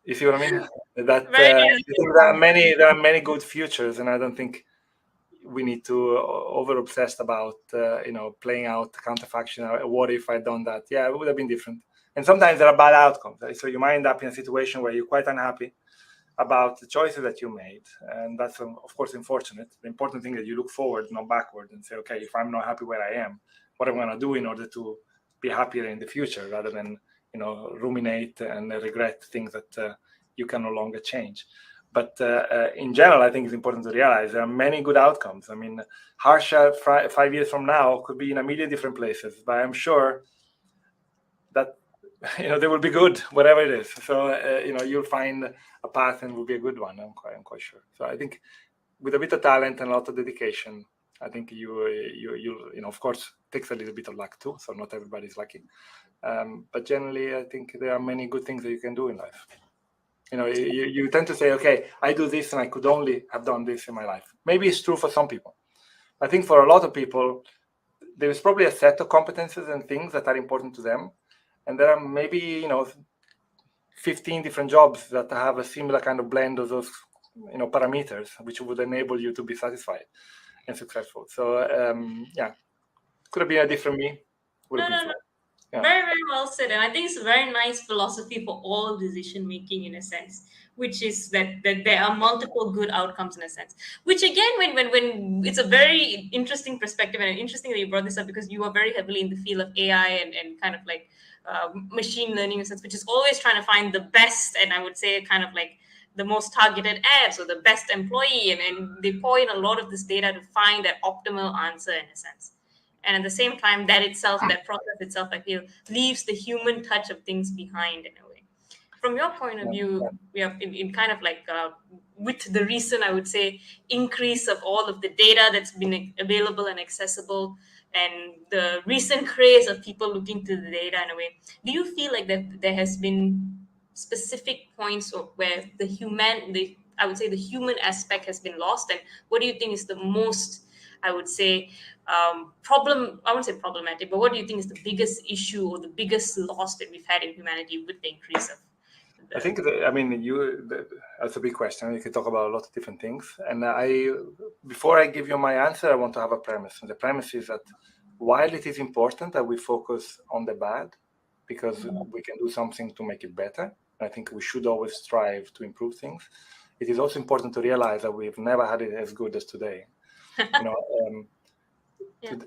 you see what I mean? That there are many good futures, and I don't think we need to over-obsessed about playing out counterfaction. What if I'd done that? Yeah, it would have been different. And sometimes there are bad outcomes. Right? So you might end up in a situation where you're quite unhappy about the choices that you made, and that's of course unfortunate. The important thing is you look forward, not backward, and say, okay, if I'm not happy where I am, what am I going to do in order to be happier in the future, rather than ruminate and regret things that you can no longer change. But in general, I think it's important to realize there are many good outcomes. I mean, Harsha 5 years from now could be in a million different places, but I'm sure that they will be good whatever it is. So you'll find a path and will be a good one. I'm quite sure. So I think with a bit of talent and a lot of dedication, I think you of course takes a little bit of luck too. So not everybody's lucky, but generally I think there are many good things that you can do in life. You tend to say, okay, I do this and I could only have done this in my life. Maybe it's true for some people. I think for a lot of people, there is probably a set of competences and things that are important to them. And there are maybe, 15 different jobs that have a similar kind of blend of those, parameters, which would enable you to be satisfied and successful. So, could have been a different me. No. Yeah. Very, very very well said, and I think it's a very nice philosophy for all decision making in a sense, which is that there are multiple good outcomes in a sense. Which again, when it's a very interesting perspective, and interesting that you brought this up because you are very heavily in the field of AI and kind of like machine learning in a sense, which is always trying to find the best, and I would say kind of like the most targeted ads or the best employee, and they pour in a lot of this data to find that optimal answer in a sense. And at the same time, that process itself, I feel, leaves the human touch of things behind in a way. From your point of view, we have in kind of like with the recent, I would say, increase of all of the data that's been available and accessible, and the recent craze of people looking to the data in a way, do you feel like that there has been specific points of where I would say the human aspect has been lost, and what do you think is the most, I would say, I won't say problematic, but what do you think is the biggest issue or the biggest loss that we've had in humanity with the increase of I think that's a big question. You can talk about a lot of different things. And before I give you my answer, I want to have a premise. And the premise is that while it is important that we focus on the bad, because we can do something to make it better, I think we should always strive to improve things. It is also important to realize that we've never had it as good as today.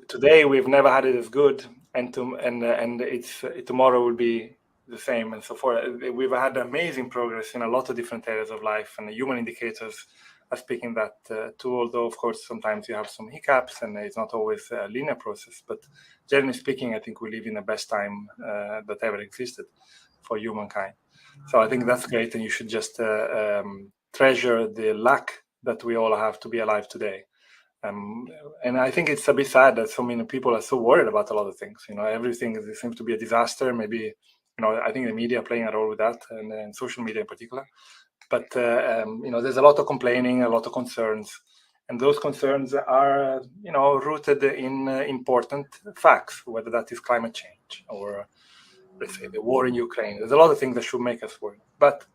Today we've never had it as good, and tomorrow will be the same, and so forth. We've had amazing progress in a lot of different areas of life, and the human indicators are speaking that too. Although, of course, sometimes you have some hiccups, and it's not always a linear process. But generally speaking, I think we live in the best time that ever existed for humankind. So I think that's great, and you should just treasure the luck that we all have to be alive today. And I think it's a bit sad that so many people are so worried about a lot of things. Everything seems to be a disaster. Maybe, I think the media are playing a role with that, and social media in particular. But there's a lot of complaining, a lot of concerns, and those concerns are, rooted in important facts, whether that is climate change or, let's say, the war in Ukraine. There's a lot of things that should make us worry. But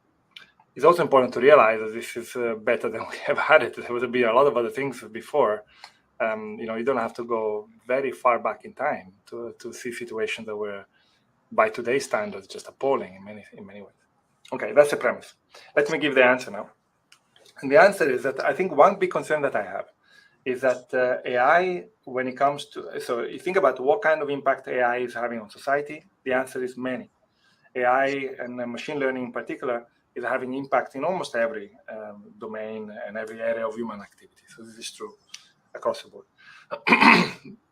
it's also important to realize that this is better than we have had it. There would be a lot of other things before. You don't have to go very far back in time to see situations that were, by today's standards, just appalling in many ways. Okay, that's the premise. Let me give the answer now. And the answer is that I think one big concern that I have is that AI, when it comes to, so you think about what kind of impact AI is having on society, the answer is many. AI and machine learning in particular is having impact in almost every domain and every area of human activity. So this is true across the board.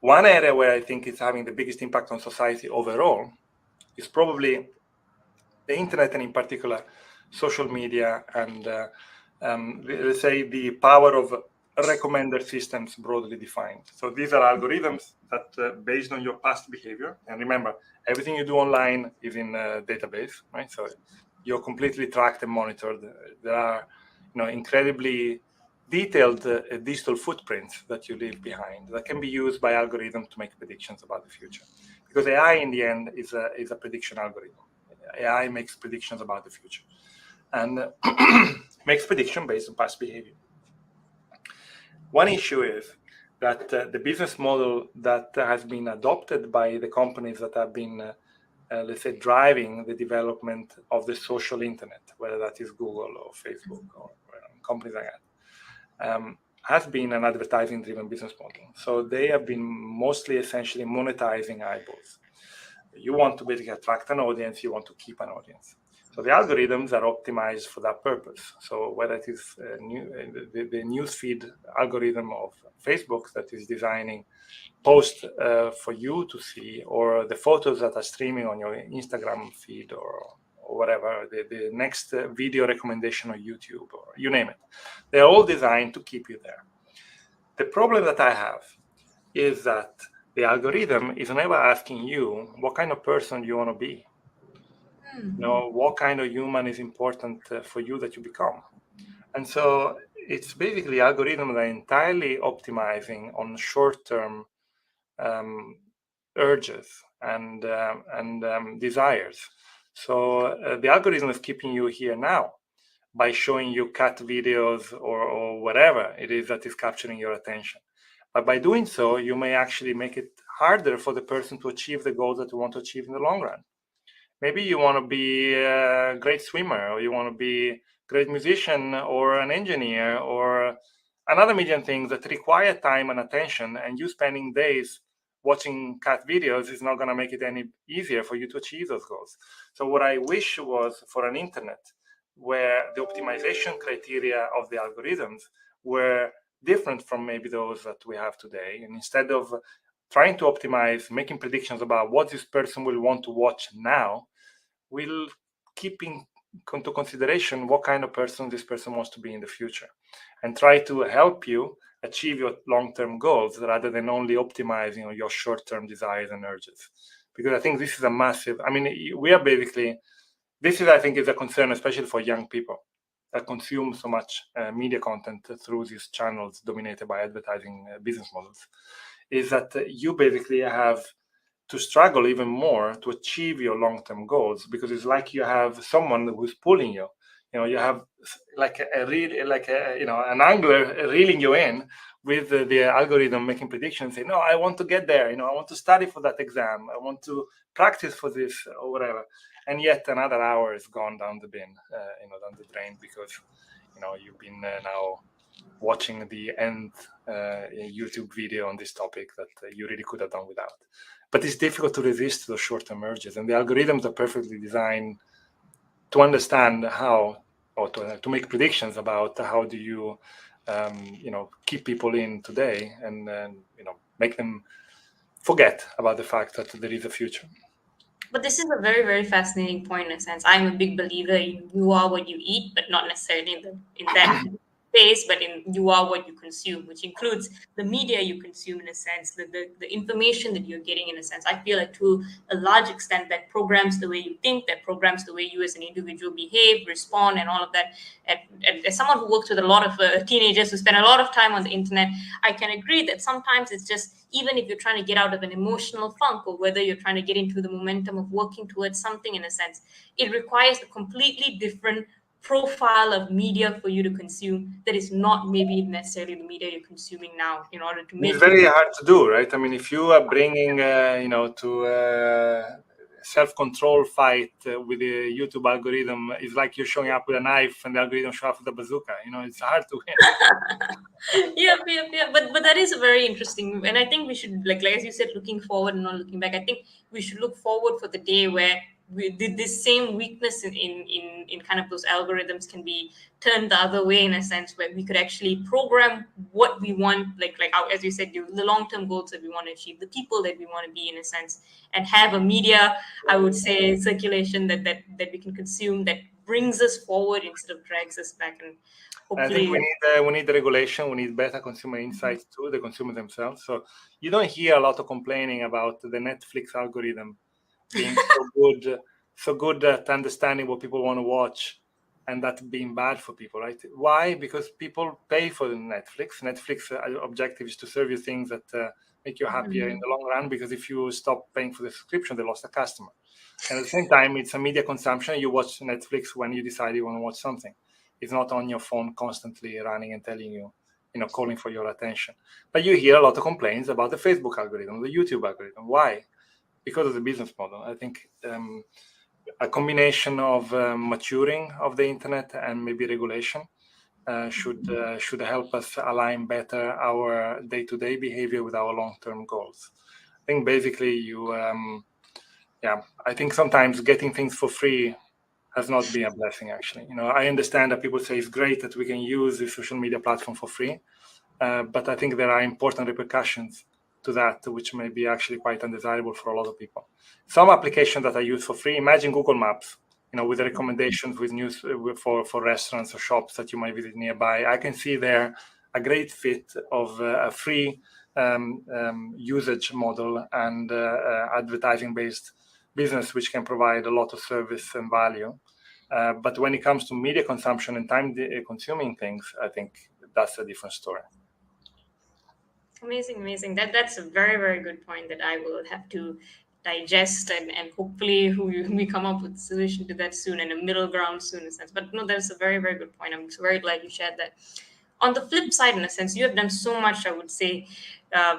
One area where I think it's having the biggest impact on society overall is probably the internet, and in particular social media, and let's say the power of recommender systems broadly defined. So these are algorithms that based on your past behavior, and remember, everything you do online is in a database, right? So you're completely tracked and monitored. There are, incredibly detailed digital footprints that you leave behind that can be used by algorithms to make predictions about the future. Because AI, in the end, is a prediction algorithm. AI makes predictions about the future, and makes prediction based on past behavior. One issue is that the business model that has been adopted by the companies that have been let's say, driving the development of the social internet, whether that is Google or Facebook or companies like that, has been an advertising-driven business model. So they have been mostly essentially monetizing eyeballs. You want to basically attract an audience, you want to keep an audience. So the algorithms are optimized for that purpose. So whether it is the newsfeed algorithm of Facebook that is designing posts for you to see, or the photos that are streaming on your Instagram feed, or whatever, the next video recommendation on YouTube, or you name it. They're all designed to keep you there. The problem that I have is that the algorithm is never asking you what kind of person you want to be. What kind of human is important for you that you become. And so it's basically algorithms that are entirely optimizing on short-term urges and desires. So the algorithm is keeping you here now by showing you cat videos or whatever it is that is capturing your attention. But by doing so, you may actually make it harder for the person to achieve the goals that you want to achieve in the long run. Maybe you want to be a great swimmer, or you want to be a great musician, or an engineer, or another million things that require time and attention, and you spending days watching cat videos is not going to make it any easier for you to achieve those goals. So what I wish was for an internet where the optimization criteria of the algorithms were different from maybe those that we have today. And instead of trying to optimize, making predictions about what this person will want to watch now, we'll keep into consideration what kind of person this person wants to be in the future, and try to help you achieve your long-term goals rather than only optimizing your short-term desires and urges. Because I think this is a massive, I mean, we are basically, this is, I think, is a concern, especially for young people that consume so much media content through these channels dominated by advertising business models, is that you basically have to struggle even more to achieve your long-term goals, because it's like you have someone who's pulling you. You know, you have like an angler reeling you in with the algorithm making predictions, saying, no, I want to get there. You know, I want to study for that exam. I want to practice for this or whatever. And yet another hour is gone down the bin, down the drain, because you've been now watching the end YouTube video on this topic that you really could have done without. But it's difficult to resist those short-term urges, and the algorithms are perfectly designed to understand how, or to make predictions about how do you, keep people in today, and make them forget about the fact that there is a future. But this is a very, very fascinating point in a sense. I'm a big believer in you are what you eat, but not necessarily in that space, but in you are what you consume, which includes the media you consume in a sense, the information that you're getting in a sense. I feel like to a large extent that programs the way you think, that programs the way you as an individual behave, respond, and all of that. And as someone who works with a lot of teenagers who spend a lot of time on the internet, I can agree that sometimes it's just, even if you're trying to get out of an emotional funk, or whether you're trying to get into the momentum of working towards something in a sense, it requires a completely different profile of media for you to consume that is not maybe necessarily the media you're consuming now in order to make it's very hard to do, right? I mean, if you are bringing self-control fight with the YouTube algorithm, it's like you're showing up with a knife and the algorithm shows up with a bazooka. It's hard to win. yeah. But that is a very interesting, and I think we should, like as you said, looking forward and not looking back. I think we should look forward for the day where we did this same weakness in kind of those algorithms can be turned the other way, in a sense where we could actually program what we want, like how, as you said, the long-term goals that we want to achieve, the people that we want to be in a sense, and have a media, I would say, circulation that we can consume that brings us forward instead of drags us back. And I think we need the regulation. We need better consumer insights too, the consumers themselves. So you don't hear a lot of complaining about the Netflix algorithm being so good at understanding what people want to watch, and that being bad for people, right? Why? Because people pay for Netflix. Netflix objective is to serve you things that make you happier in the long run, because if you stop paying for the subscription, they lost a customer. And at the same time, it's a media consumption. You watch Netflix when you decide you want to watch something. It's not on your phone constantly running and telling you, calling for your attention. But you hear a lot of complaints about the Facebook algorithm, the YouTube algorithm. Why? Because of the business model. I think a combination of maturing of the internet and maybe regulation should help us align better our day-to-day behavior with our long-term goals. I think basically I think sometimes getting things for free has not been a blessing, actually. I understand that people say it's great that we can use the social media platform for free, but I think there are important repercussions to that, which may be actually quite undesirable for a lot of people. Some applications that I use for free, imagine Google Maps, with the recommendations with news for restaurants or shops that you might visit nearby. I can see there a great fit of a free usage model and advertising-based business, which can provide a lot of service and value. But when it comes to media consumption and time-consuming things, I think that's a different story. Amazing. That's a very, very good point that I will have to digest, and hopefully we come up with a solution to that soon, and a middle ground soon, in a sense. But no, that's a very, very good point. I'm very glad you shared that. On the flip side, in a sense, you have done so much, I would say,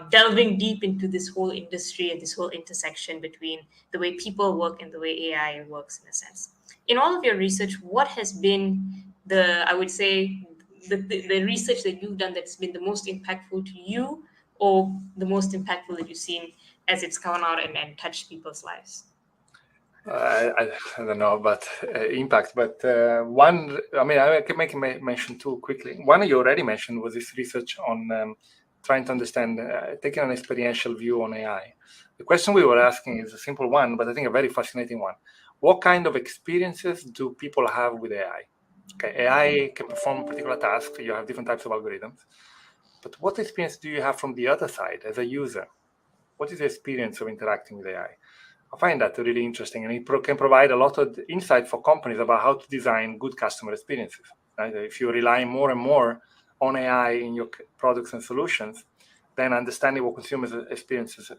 delving deep into this whole industry and this whole intersection between the way people work and the way AI works, in a sense. In all of your research, what has been I would say, the research that you've done that's been the most impactful to you, or the most impactful that you've seen as it's gone out and touched people's lives? I don't know about impact, but one, I mean, I can mention two quickly. One you already mentioned was this research on trying to understand, taking an experiential view on AI. The question we were asking is a simple one, but I think a very fascinating one. What kind of experiences do people have with AI? Okay, AI can perform particular tasks. You have different types of algorithms. But what experience do you have from the other side as a user? What is the experience of interacting with AI? I find that really interesting, and it can provide a lot of insight for companies about how to design good customer experiences. Right? If you rely more and more on AI in your products and solutions, then understanding what consumers' experiences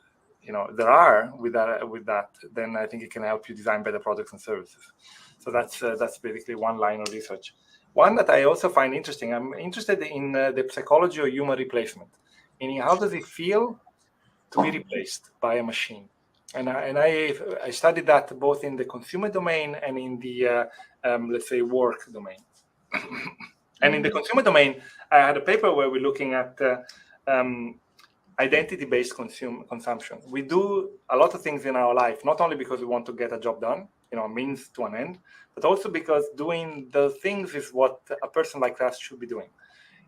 there are with that, then I think it can help you design better products and services. So that's basically one line of research. One that I also find interesting, I'm interested in the psychology of human replacement, meaning how does it feel to be replaced by a machine? And I studied that both in the consumer domain and in the, let's say, work domain. And in the consumer domain, I had a paper where we're looking at identity-based consumption. We do a lot of things in our life, not only because we want to get a job done, a means to an end, but also because doing those things is what a person like us should be doing.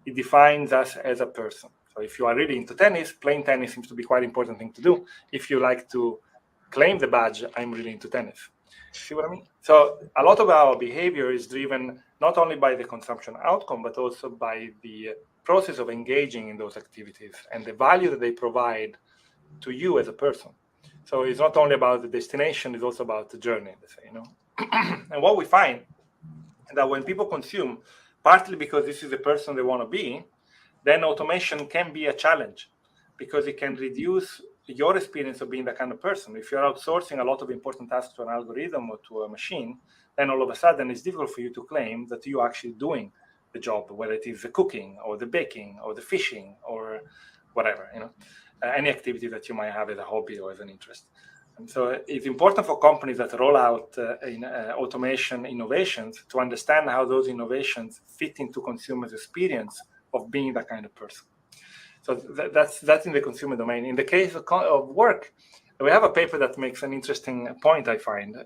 It defines us as a person. So if you are really into tennis, playing tennis seems to be quite an important thing to do. If you like to claim the badge, I'm really into tennis. See what I mean? So a lot of our behavior is driven not only by the consumption outcome, but also by the process of engaging in those activities and the value that they provide to you as a person. So it's not only about the destination, it's also about the journey, let's say, And what we find is that when people consume, partly because this is the person they want to be, then automation can be a challenge because it can reduce your experience of being that kind of person. If you're outsourcing a lot of important tasks to an algorithm or to a machine, then all of a sudden it's difficult for you to claim that you're actually doing the job, whether it is the cooking or the baking or the fishing or whatever, any activity that you might have as a hobby or as an interest. And so it's important for companies that roll out automation innovations to understand how those innovations fit into consumers' experience of being that kind of person. So that's in the consumer domain. In the case of work, we have a paper that makes an interesting point, I find,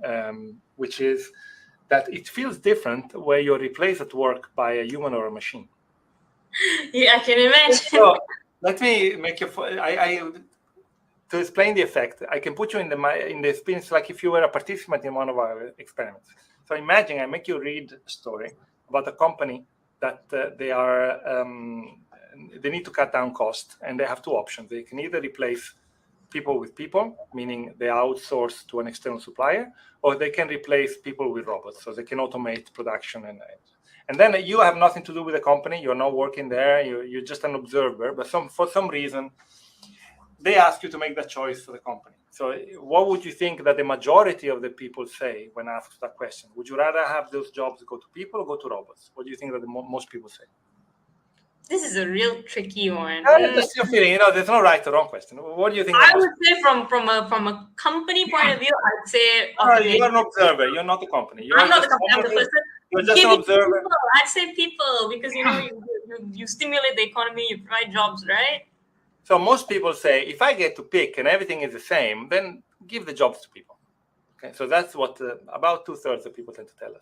which is that it feels different where you're replaced at work by a human or a machine. Yeah, I can imagine. So let me make you. To explain the effect, I can put you in the experience like if you were a participant in one of our experiments. So imagine I make you read a story about a company that they need to cut down costs, and they have two options. They can either replace people with people, meaning they outsource to an external supplier, or they can replace people with robots, so they can automate production. And then you have nothing to do with the company. You're not working there. You're just an observer. But for some reason, they ask you to make that choice for the company. So what would you think that the majority of the people say when asked that question? Would you rather have those jobs go to people or go to robots? What do you think that most people say? This is a real tricky one. Just your feeling, there's no right or wrong question. What do you think? I would say from a company point of view, I'd say you're an observer. You're not a company. I'm not the company. I'm the person. You're just an observer. People. I'd say people because you stimulate the economy, you provide jobs, right? So most people say, if I get to pick and everything is the same, then give the jobs to people. Okay, so that's what about 2/3 of people tend to tell us.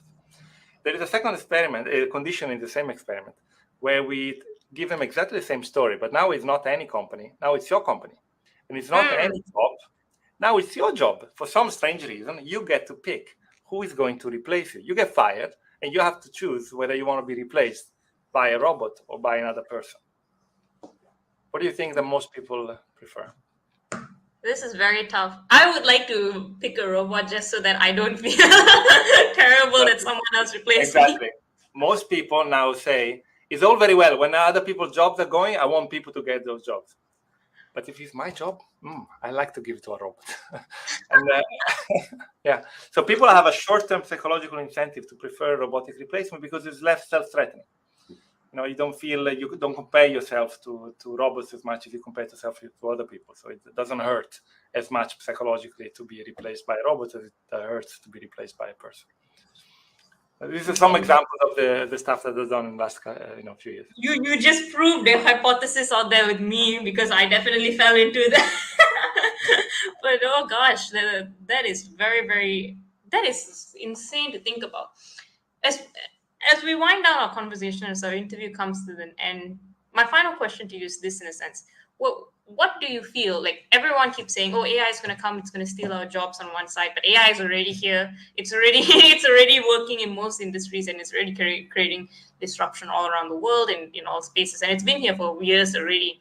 There is a second experiment, a condition in the same experiment, where we give them exactly the same story, but now it's not any company. Now it's your company. And it's not any job. Now it's your job. For some strange reason, you get to pick who is going to replace you. You get fired, and you have to choose whether you want to be replaced by a robot or by another person. What do you think that most people prefer? This is very tough. I would like to pick a robot just so that I don't feel terrible that someone else replaced me. Exactly. Most people now say, it's all very well. When other people's jobs are going, I want people to get those jobs. But if it's my job, I like to give it to a robot. And yeah, so people have a short-term psychological incentive to prefer robotic replacement because it's less self-threatening. you don't feel, you don't compare yourself to robots as much as you compare yourself to other people. So it doesn't hurt as much psychologically to be replaced by a robot as it hurts to be replaced by a person. These are some examples of the stuff that was done in the last few years. You just proved a hypothesis out there with me, because I definitely fell into that. But oh gosh, that is that is insane to think about. As we wind down our conversation, as our interview comes to an end, my final question to you is this, in a sense: what do you feel like? Everyone keeps saying, "Oh, AI is going to come; it's going to steal our jobs on one side," but AI is already here. It's already it's already working in most industries, and it's already creating disruption all around the world and in all spaces. And it's been here for years already.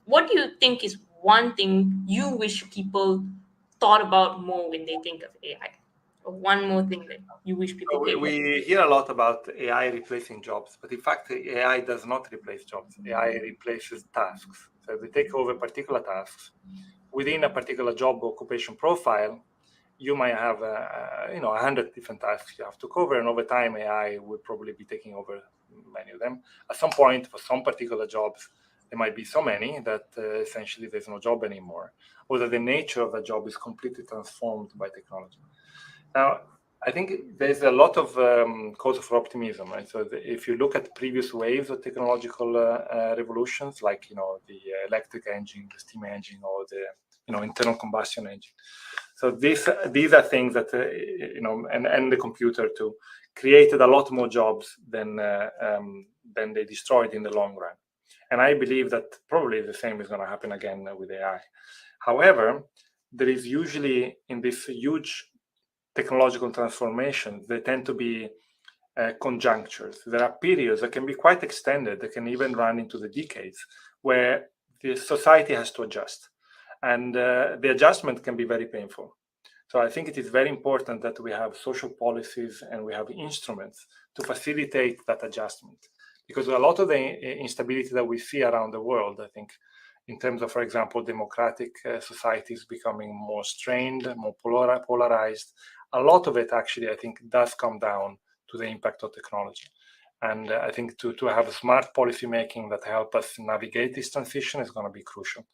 What do you think is one thing you wish people thought about more when they think of AI? Or one more thing that you wish people paid more? We hear a lot about AI replacing jobs, but in fact, AI does not replace jobs. AI replaces tasks. So if we take over particular tasks within a particular job occupation profile, you might have 100 different tasks you have to cover, and over time, AI will probably be taking over many of them. At some point, for some particular jobs, there might be so many that essentially there's no job anymore, or that the nature of the job is completely transformed by technology. Now, I think there's a lot of cause for optimism, right? So if you look at previous waves of technological revolutions, like the electric engine, the steam engine, or the internal combustion engine. So these are things that and the computer too created a lot more jobs than they destroyed in the long run. And I believe that probably the same is going to happen again with AI. However, there is usually in this huge technological transformation, they tend to be conjunctures. There are periods that can be quite extended, that can even run into the decades, where the society has to adjust. And the adjustment can be very painful. So I think it is very important that we have social policies and we have instruments to facilitate that adjustment. Because a lot of the instability that we see around the world, I think, in terms of, for example, democratic societies becoming more strained, more polarized, a lot of it actually, I think, does come down to the impact of technology. And I think to have a smart policy making that help us navigate this transition is going to be crucial.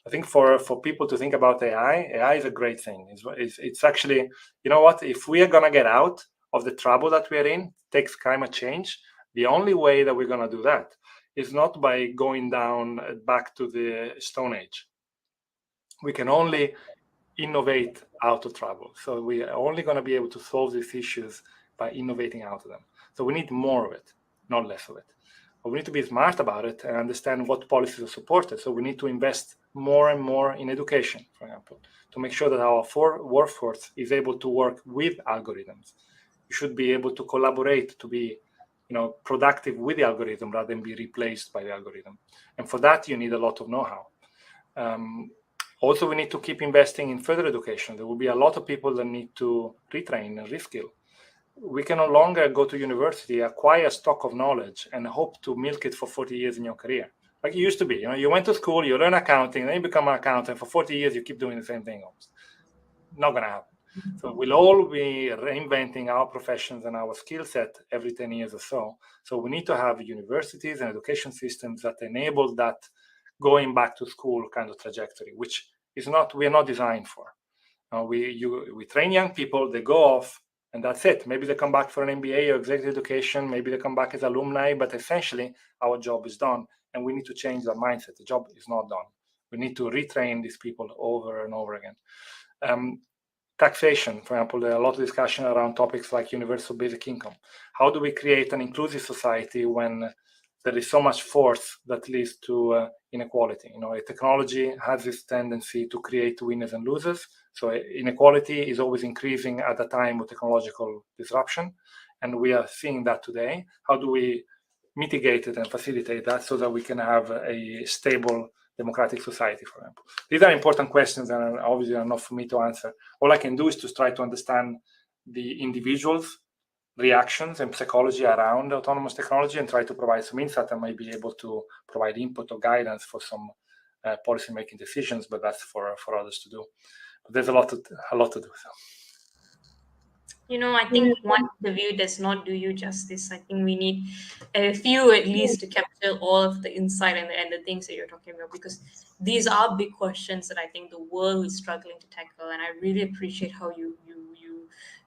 I think for people to think about AI is a great thing. It's actually, you know what, if we are going to get out of the trouble that we're in, takes climate change, the only way that we're going to do that is not by going down back to the Stone Age. We can only innovate out of trouble. So we are only going to be able to solve these issues by innovating out of them. So we need more of it, not less of it. But we need to be smart about it and understand what policies are supported. So we need to invest more and more in education, for example, to make sure that our workforce is able to work with algorithms. You should be able to collaborate, to be productive with the algorithm rather than be replaced by the algorithm. And for that, you need a lot of know-how. Also, we need to keep investing in further education. There will be a lot of people that need to retrain and reskill. We can no longer go to university, acquire a stock of knowledge, and hope to milk it for 40 years in your career. Like it used to be. You went to school, you learn accounting, then you become an accountant. For 40 years, you keep doing the same thing almost. Not going to happen. So we'll all be reinventing our professions and our skill set every 10 years or so. So we need to have universities and education systems that enable that going back to school kind of trajectory, which is not, we're not designed for. We train young people, they go off, and that's it. Maybe they come back for an MBA or executive education, maybe they come back as alumni, but essentially our job is done, and we need to change that mindset. The job is not done. We need to retrain these people over and over again. Taxation, for example, there are a lot of discussion around topics like universal basic income. How do we create an inclusive society when there is so much force that leads to inequality? Technology has this tendency to create winners and losers. So inequality is always increasing at a time of technological disruption. And we are seeing that today. How do we mitigate it and facilitate that so that we can have a stable democratic society, for example? These are important questions and obviously are not for me to answer. All I can do is to try to understand the individuals' reactions and psychology around autonomous technology and try to provide some insight and might be able to provide input or guidance for some policy-making decisions, but that's for others to do. But there's a lot to do. So. I think one interview does not do you justice. I think we need a few at least to capture all of the insight and the things that you're talking about, because these are big questions that I think the world is struggling to tackle. And I really appreciate how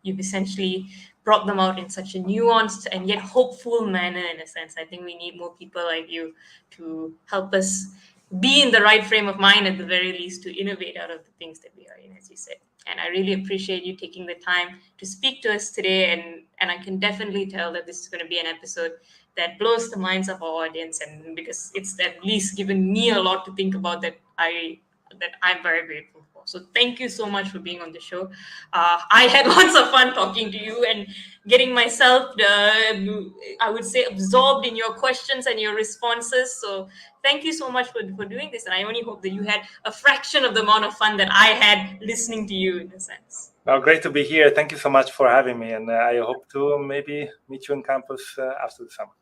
you've essentially brought them out in such a nuanced and yet hopeful manner, in a sense. I think we need more people like you to help us be in the right frame of mind, at the very least, to innovate out of the things that we are in, as you said. And I really appreciate you taking the time to speak to us today. And I can definitely tell that this is going to be an episode that blows the minds of our audience, and because it's at least given me a lot to think about, that I'm very grateful for. So thank you so much for being on the show. I had lots of fun talking to you and getting myself, I would say, absorbed in your questions and your responses. So thank you so much for doing this. And I only hope that you had a fraction of the amount of fun that I had listening to you, in a sense. Well, great to be here. Thank you so much for having me. And I hope to maybe meet you on campus after the summer.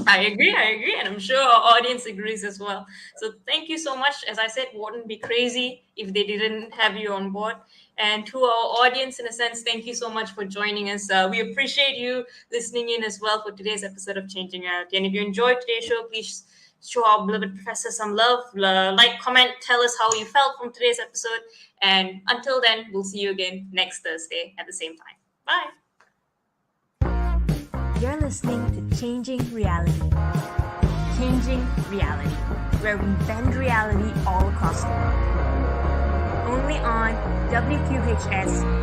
I agree, and I'm sure our audience agrees as well. So thank you so much. As I said, wouldn't be crazy if they didn't have you on board. And to our audience, in a sense, thank you so much for joining us. We appreciate you listening in as well for today's episode of Changing Reality. And if you enjoyed today's show, please show our beloved professor some love. Like, comment, tell us how you felt from today's episode. And until then, we'll see you again next Thursday at the same time. Bye. You're listening to Changing Reality. Changing Reality, where we bend reality all across the world. Only on WQHS Radio.